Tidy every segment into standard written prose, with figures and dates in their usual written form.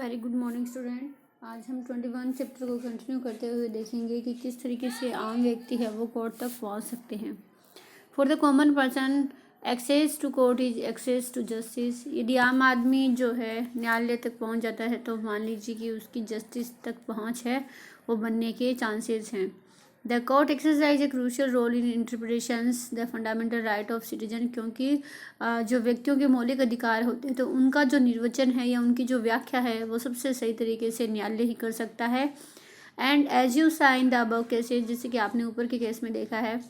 Very good morning student. आज हम 21 chapter को कंटिन्यू करते हुए देखेंगे कि किस तरीके से आम व्यक्ति है वो कोर्ट तक पहुंच सकते हैं। For the common person access to court is access to justice. यदि आम आदमी जो है न्यायालय तक पहुंच जाता है तो मान लीजिए कि उसकी जस्टिस तक पहुंच है वो बनने के चांसेस हैं। The court exercise a crucial role in interpretations the fundamental right of citizen, क्योंकि जो व्यक्तियों के मौलिक अधिकार होते हैं तो उनका जो निर्वचन है या उनकी जो व्याख्या है वो सबसे सही तरीके से न्यायालय ही कर सकता है। And as you sign the above cases, जैसे कि आपने ऊपर के केस में देखा है,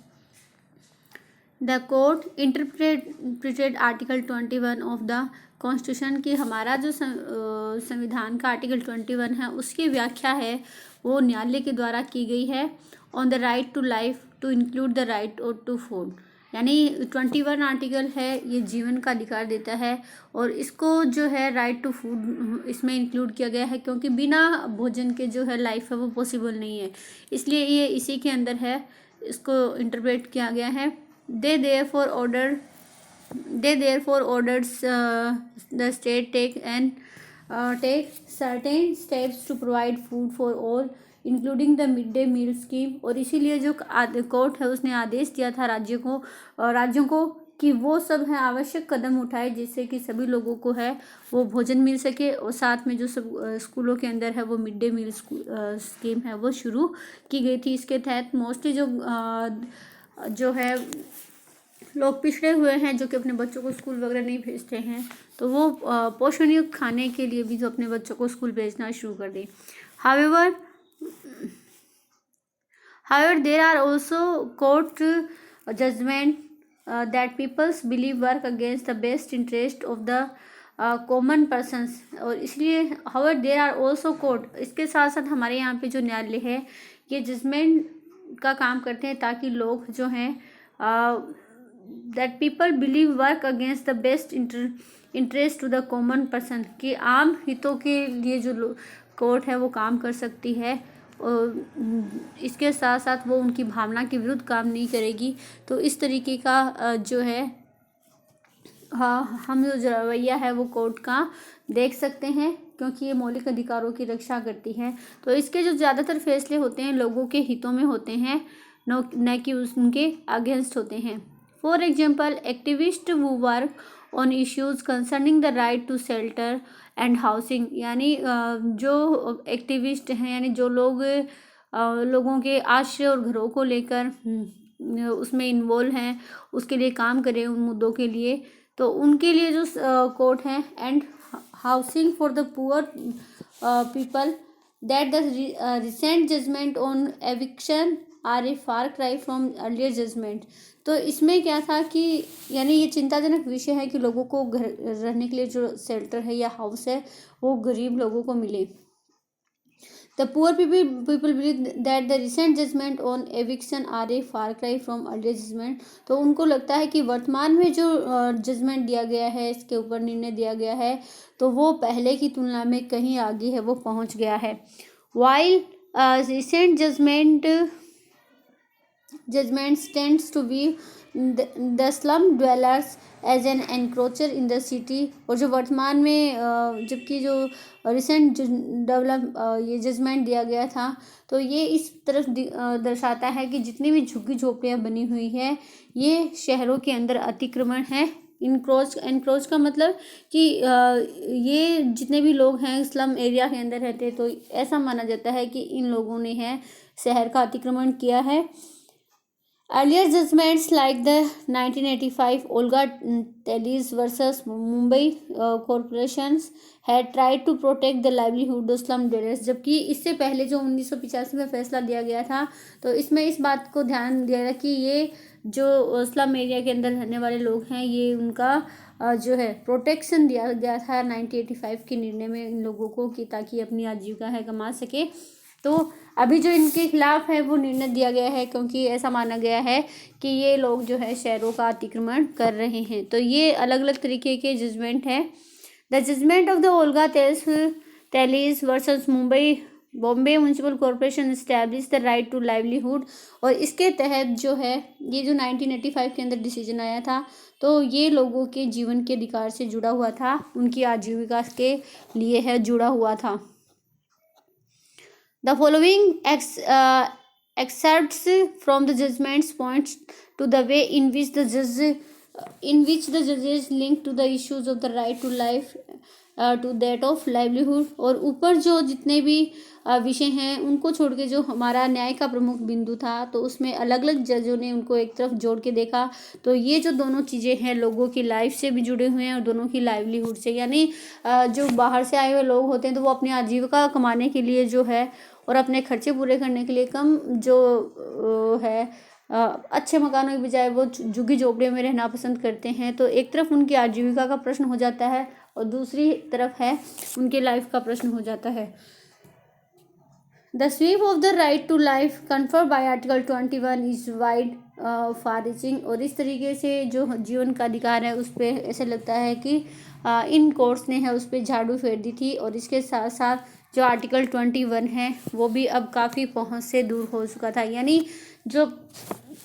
the court interpreted article 21 of the constitution की हमारा जो संविधान का आर्टिकल 21 है उसकी व्याख्या है वो न्यायालय के द्वारा की गई है। On the right to life to include the right to food, यानी 21 आर्टिकल है ये जीवन का अधिकार देता है और इसको जो है राइट टू फूड इसमें इंक्लूड किया गया है, क्योंकि बिना भोजन के जो है लाइफ है वो पॉसिबल नहीं है, इसलिए ये इसी के अंदर है, इसको इंटरप्रेट किया गया है। They therefore orders the state take certain steps to provide food for all, including the mid day meal scheme. और इसीलिए जो कोर्ट है उसने आदेश दिया था राज्यों को कि वो सब है आवश्यक कदम उठाए जिससे कि सभी लोगों को है वो भोजन मिल सके, और साथ में जो सब स्कूलों के अंदर है वो मिड डे मील स्कीम है वो शुरू की गई थी। इसके तहत मोस्टली जो है लोग पिछड़े हुए हैं जो कि अपने बच्चों को स्कूल वगैरह नहीं भेजते हैं, तो वो पोषण युक्त खाने के लिए भी जो अपने बच्चों को स्कूल भेजना शुरू कर दें। However, there are also court judgment that people's belief work against the best interest of the common persons, और इसलिए however there are also court, इसके साथ साथ हमारे यहाँ पे जो न्यायालय है ये जजमेंट का काम करते हैं ताकि लोग जो हैं that people believe work against the best interest to the common person, कि आम हितों के लिए जो कोर्ट है वो काम कर सकती है और इसके साथ साथ वो उनकी भावना के विरुद्ध काम नहीं करेगी। तो इस तरीके का जो है हम जो रवैया है वो कोर्ट का देख सकते हैं, क्योंकि ये मौलिक अधिकारों की रक्षा करती है। तो इसके जो ज़्यादातर फैसले होते हैं लोगों के हितों में होते हैं, न कि उनके अगेंस्ट होते हैं। For example activist who work on issues concerning the right to shelter and housing, यानी जो एक्टिविस्ट हैं यानी जो लोग लोगों के आश्रय और घरों को लेकर उसमें इन्वॉल्व हैं, उसके लिए काम करें उन मुद्दों के लिए, तो उनके लिए जो कोर्ट है। And housing for the poor people that the recent judgment on eviction are a far cry from earlier judgment. तो इसमें क्या था कि यानी ये चिंताजनक विषय है कि लोगों को घर रहने के लिए जो शेल्टर है या हाउस है वो गरीब लोगों को मिले। The poor people believe that the recent judgment on eviction are a far cry from earlier judgment, तो उनको लगता है कि वर्तमान में जो जजमेंट दिया गया है, इसके ऊपर निर्णय दिया गया है, तो वो पहले की तुलना में कहीं आगे है, वो पहुंच गया है। While recent judgments tends to be the slum dwellers as an encroacher in the city, और जो वर्तमान में जबकि जो रिसेंट ये जजमेंट दिया गया था तो ये इस तरफ दर्शाता है कि जितनी भी झुग्गी झोपड़ियाँ बनी हुई है ये शहरों के अंदर अतिक्रमण है। एनक्रोच का मतलब कि ये जितने भी लोग हैं स्लम एरिया के अंदर रहते हैं, तो ऐसा माना जाता है कि इन लोगों ने है शहर का अतिक्रमण किया है। Earlier judgments like the 1985 Olga Teles versus Mumbai corporations had tried to protect the livelihood of slum dwellers, जबकि इससे पहले जो 1985 में फैसला दिया गया था तो इसमें इस बात को ध्यान दिया गया कि ये जो स्लम एरिया के अंदर रहने वाले लोग हैं ये उनका जो है प्रोटेक्शन दिया गया था 1985 के निर्णय में इन लोगों को, कि ताकि अपनी आजीविका है कमा सके। तो अभी जो इनके खिलाफ है वो निर्णय दिया गया है, क्योंकि ऐसा माना गया है कि ये लोग जो है शहरों का अतिक्रमण कर रहे हैं। तो ये अलग अलग तरीके के जजमेंट है। The judgment of the Olga Tellis versus Bombay municipal corporation establish the right to livelihood, और इसके तहत जो है ये जो 1985 के अंदर डिसीजन आया था तो ये लोगों के जीवन के अधिकार से जुड़ा हुआ था, उनकी आजीविका के लिए है जुड़ा हुआ था। The following excerpts from the judgments points to the way in which the judges link to the issues of the right to life to that of livelihood। और ऊपर जो जितने भी विषय हैं उनको छोड़ के जो हमारा न्याय का प्रमुख बिंदु था, तो उसमें अलग अलग जजों ने उनको एक तरफ जोड़ के देखा। तो ये जो दोनों चीज़ें हैं लोगों की लाइफ से भी जुड़े हुए हैं और दोनों की लाइवलीहुड से, यानी जो बाहर से आए हुए लोग होते हैं तो वो अपनी आजीविका कमाने के लिए जो है और अपने खर्चे पूरे करने के लिए कम जो है अच्छे मकानों के बजाय वो झुग्गी झोपड़ियों में रहना पसंद करते हैं। तो एक तरफ उनकी आजीविका का प्रश्न हो जाता है और दूसरी तरफ है उनके लाइफ का प्रश्न हो जाता है। The sweep of the right to life conferred by article 21 is wide far reaching. और इस तरीके से जो जीवन का अधिकार है उस पर ऐसा लगता है कि इन कोर्ट्स ने है उस पर झाड़ू फेर दी थी। और इसके साथ साथ जो आर्टिकल 21 है वो भी अब काफ़ी पहुंच से दूर हो चुका था, यानी जो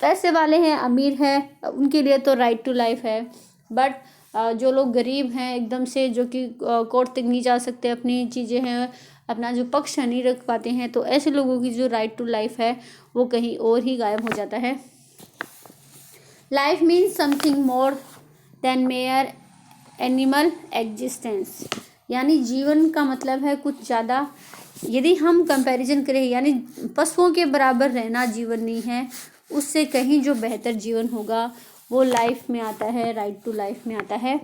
पैसे वाले हैं अमीर हैं उनके लिए तो राइट टू लाइफ है, बट जो लोग गरीब हैं एकदम से जो कि कोर्ट तक नहीं जा सकते, अपनी चीज़ें हैं अपना जो पक्ष नहीं रख पाते हैं, तो ऐसे लोगों की जो राइट टू लाइफ है वो कहीं और ही गायब हो जाता है। Life means something more than mayor animal existence, यानी जीवन का मतलब है कुछ ज़्यादा। यदि हम कंपैरिजन करें यानी पशुओं के बराबर रहना जीवन नहीं है, उससे कहीं जो बेहतर जीवन होगा वो लाइफ में आता है, राइट टू लाइफ में आता है।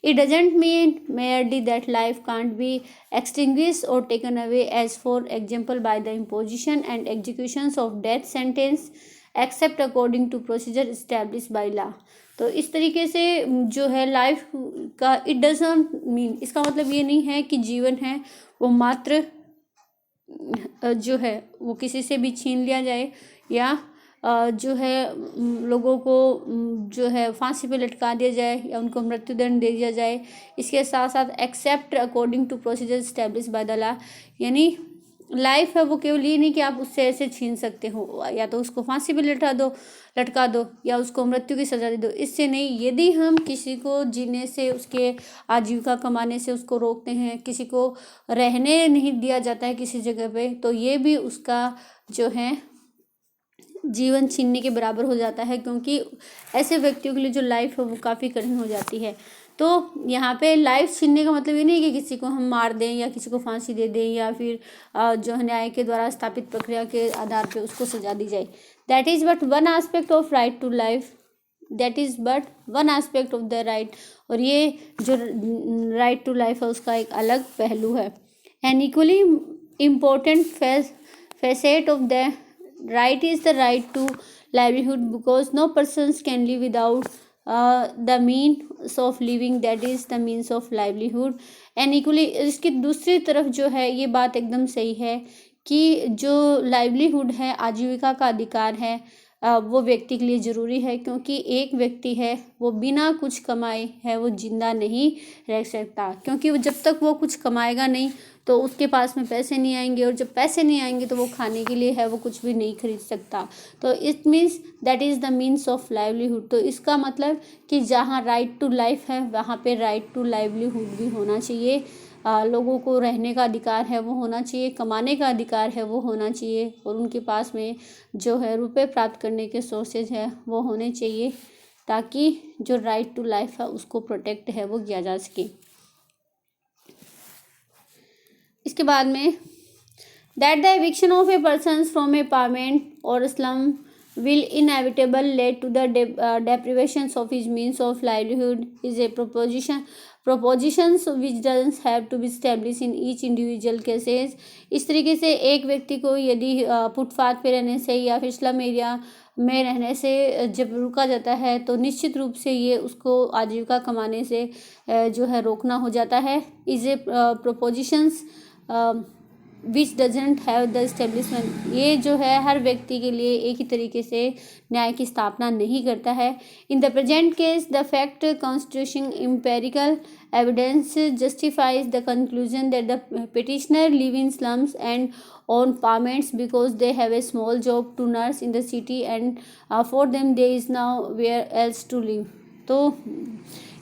It doesn't mean merely that life can't be extinguished or taken away as for example by the imposition and executions of death sentence except according to procedure establish by law. तो इस तरीके से जो है life का it doesn't mean, इसका मतलब ये नहीं है कि जीवन है वो मात्र जो है वो किसी से भी छीन लिया जाए या जो है लोगों को जो है फांसी पे लटका दिया जाए या उनको मृत्युदंड दे दिया जाए। इसके साथ साथ except according to procedure establish by the law, यानी लाइफ है वो केवल ये नहीं कि आप उससे ऐसे छीन सकते हो, या तो उसको फांसी पे लटका दो या उसको मृत्यु की सजा दे दो, इससे नहीं। यदि हम किसी को जीने से, उसके आजीविका कमाने से उसको रोकते हैं, किसी को रहने नहीं दिया जाता है किसी जगह पे, तो ये भी उसका जो है जीवन छीनने के बराबर हो जाता है, क्योंकि ऐसे व्यक्तियों के लिए जो लाइफ है वो काफ़ी कठिन हो जाती है। तो यहाँ पे लाइफ छीनने का मतलब ये नहीं कि किसी को हम मार दें या किसी को फांसी दे दें या फिर जो न्याय के द्वारा स्थापित प्रक्रिया के आधार पे उसको सजा दी जाए। That is but one aspect of right to life, that is but one aspect of the right. और ये जो राइट टू लाइफ है उसका एक अलग पहलू है। N equally important facet of the right is the right to livelihood, because no persons can live without the means of living, that is the means of livelihood। and equally इसकी दूसरी तरफ जो है ये बात एकदम सही है कि जो लाइवलीहुड है, आजीविका का अधिकार है, वो व्यक्ति के लिए ज़रूरी है, क्योंकि एक व्यक्ति है वो बिना कुछ कमाए है वो जिंदा नहीं रह सकता, क्योंकि वो जब तक वो कुछ कमाएगा नहीं तो उसके पास में पैसे नहीं आएंगे, और जब पैसे नहीं आएंगे तो वो खाने के लिए है वो कुछ भी नहीं खरीद सकता। तो it means that is the means of livelihood. तो इसका मतलब कि जहाँ राइट टू लाइफ है वहाँ पे राइट टू लाइवलीहुड भी होना चाहिए। लोगों को रहने का अधिकार है वो होना चाहिए, कमाने का अधिकार है वो होना चाहिए, और उनके पास में जो है रुपए प्राप्त करने के सोर्सेज है वो होने चाहिए, ताकि जो राइट टू लाइफ है उसको प्रोटेक्ट है वो किया जा सके। इसके बाद में that the eviction of a person from A apartment और slum will inevitable lead to the deprivations of his means of livelihood is a propositions which doesn't have to be established in each individual cases। इस तरीके से एक व्यक्ति को यदि footpath पे रहने से या फिर स्लम एरिया में रहने से जब रोका जाता है तो निश्चित रूप से ये उसको आजीविका कमाने से जो है रोकना हो जाता है। Is a propositions which doesn't have the establishment, ये जो है हर व्यक्ति के लिए एक ही तरीके से न्याय की स्थापना नहीं करता है। In the present case the fact constitution empirical evidence justifies the conclusion that the petitioner live in slums and on apartments because they have a small job to nurse in the city and for them there is nowhere else to live। तो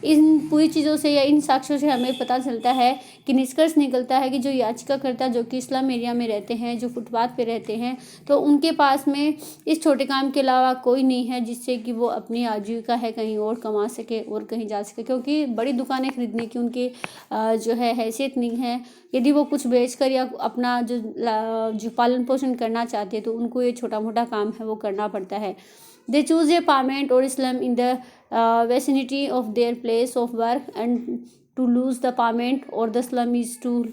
इन पूरी चीज़ों से या इन साक्ष्यों से हमें पता चलता है कि निष्कर्ष निकलता है कि जो याचिकाकर्ता जो कि स्लम एरिया में रहते हैं, जो फुटपाथ पे रहते हैं, तो उनके पास में इस छोटे काम के अलावा कोई नहीं है जिससे कि वो अपनी आजीविका है कहीं और कमा सके और कहीं जा सके, क्योंकि बड़ी दुकानें खरीदने की उनकी जो है हैसियत नहीं है। यदि वो कुछ बेचकर या अपना जो पालन पोषण करना चाहते हैं तो उनको ये छोटा मोटा काम है वो करना पड़ता है। They choose a apartment or slum in the vicinity of their place of work, and to lose the apartment or the slum is to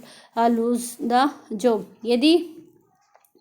lose the job. यदि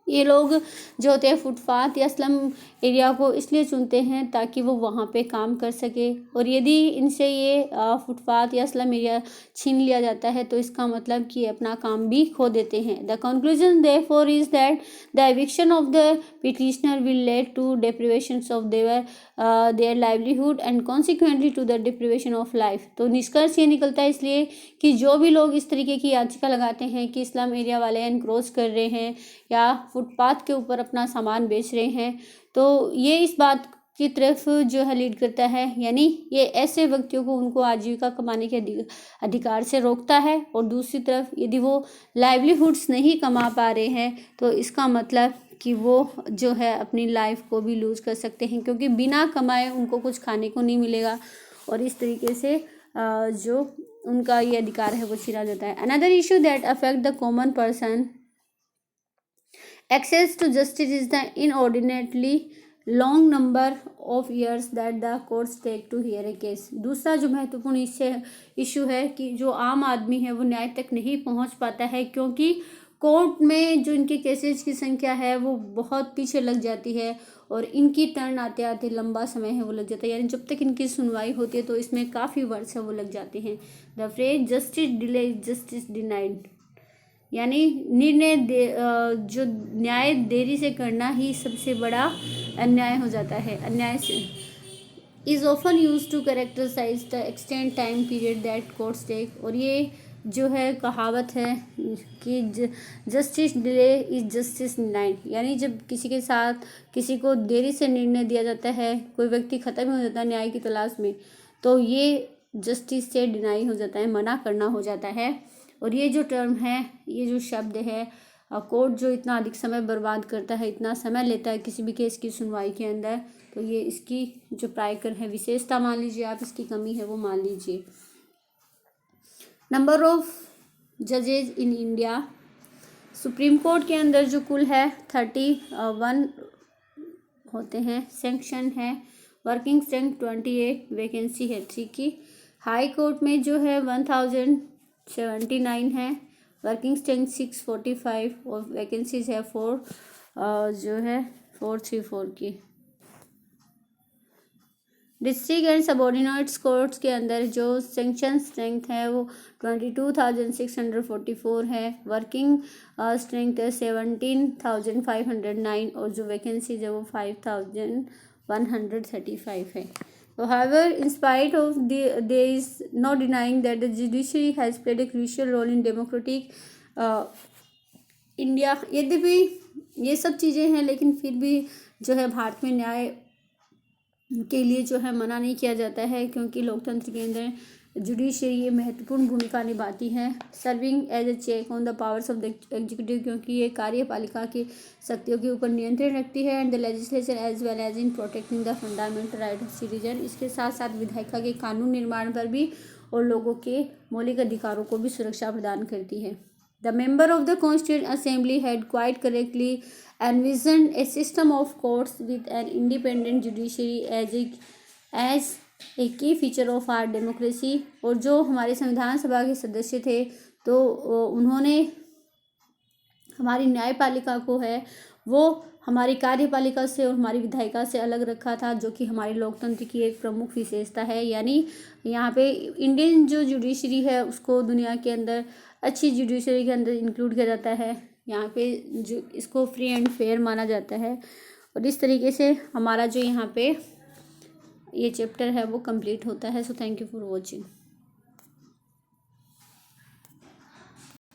ये लोग जो होते हैं फुटपाथ या स्लम एरिया को इसलिए चुनते हैं ताकि वो वहाँ पे काम कर सके, और यदि इनसे ये फुटपाथ या स्लम एरिया छीन लिया जाता है तो इसका मतलब कि अपना काम भी खो देते हैं। The conclusion therefore is that the eviction of the petitioner will lead to deprivations of their livelihood and consequently to the deprivation of life. तो निष्कर्ष ये निकलता है इसलिए कि जो भी लोग इस तरीके की याचिका लगाते हैं कि स्लम एरिया वाले एनक्रोच कर रहे हैं या फुटपाथ के ऊपर अपना सामान बेच रहे हैं, तो ये इस बात की तरफ जो है लीड करता है, यानी ये ऐसे व्यक्तियों को उनको आजीविका कमाने के अधिकार से रोकता है। और दूसरी तरफ यदि वो लाइवलीहुड्स नहीं कमा पा रहे हैं तो इसका मतलब कि वो जो है अपनी लाइफ को भी लूज कर सकते हैं, क्योंकि बिना कमाए उनको कुछ खाने को नहीं मिलेगा और इस तरीके से जो उनका ये अधिकार है वो छीना जाता है। Another issue that affect the common person access to justice is the inordinately long number of years that the courts take to hear a case. दूसरा जो महत्वपूर्ण इशू है कि जो आम आदमी है वो न्याय तक नहीं पहुंच पाता है, क्योंकि कोर्ट में जो इनके केसेस की संख्या है वो बहुत पीछे लग जाती है और इनकी टर्न आते आते लंबा समय है वो लग जाता है, यानी जब तक इनकी सुनवाई होती है तो इसमें काफ़ी वर्ष है वो लग जाते हैं। The phrase justice delay justice denied, यानी जो न्याय देरी से करना ही सबसे बड़ा अन्याय हो जाता है। अन्याय से is often use to characterise the extend time period that courts take. और ये जो है कहावत है कि justice delay is justice denied, यानी जब किसी के साथ किसी को देरी से निर्णय दिया जाता है, कोई व्यक्ति ख़त्म हो जाता है न्याय की तलाश में, तो ये जस्टिस से डिनाई हो जाता है, मना करना हो जाता है। और ये जो टर्म है, ये जो शब्द है, कोर्ट जो इतना अधिक समय बर्बाद करता है, इतना समय लेता है किसी भी केस की सुनवाई के अंदर, तो ये इसकी जो प्रायकर है विशेषता मान लीजिए आप, इसकी कमी है वो मान लीजिए। नंबर ऑफ जजेज इन इंडिया, सुप्रीम कोर्ट के अंदर जो कुल है 31 होते हैं, सेक्शन है, वर्किंग स्ट्रेंथ 28, वैकेंसी है 3 की। हाई कोर्ट में जो है 1079 है, वर्किंग स्ट्रेंथ 645 और वैकेंसीज है 4 जो है 434 की। डिस्ट्रिक्ट एंड सबऑर्डिनेट्स कोर्ट्स के अंदर जो सेक्शन स्ट्रेंथ है वो 22,644 है, वर्किंग स्ट्रेंथ है 17,509 और जो वैकेंसीज है वो 5,135 है। However, in spite of there is no denying that the judiciary has played a crucial role in democratic India. यद्यपि ये सब चीज़ें हैं लेकिन फिर भी जो है भारत में न्याय के लिए जो है मना नहीं किया जाता है, क्योंकि लोकतंत्र के अंदर जुडिशरी ये महत्वपूर्ण भूमिका निभाती है, serving as a check on the powers of the executive, क्योंकि ये कार्यपालिका की शक्तियों के ऊपर नियंत्रण रखती है, and the legislature as well as in protecting the fundamental right of citizen. इसके साथ साथ विधायिका के कानून निर्माण पर भी और लोगों के मौलिक अधिकारों को भी सुरक्षा प्रदान करती है। The member of the Constituent Assembly had quite correctly envisioned a system of courts with an independent judiciary as a key feature of our democracy। और जो हमारे संविधान सभा के सदस्य थे तो उन्होंने हमारी न्यायपालिका को है वो हमारी कार्यपालिका से और हमारी विधायिका से अलग रखा था, जो कि हमारे लोकतंत्र की एक प्रमुख विशेषता है। यानी यहाँ पे इंडियन जो जुडिशरी है उसको दुनिया के अंदर अच्छी जुडिशरी के अंदर इंक्लूड किया जाता है। यहाँ पे जो इसको फ्री एंड फेयर माना जाता है। और इस तरीके से हमारा जो यहाँ पे ये चैप्टर है वो कंप्लीट होता है। So thank you for watching.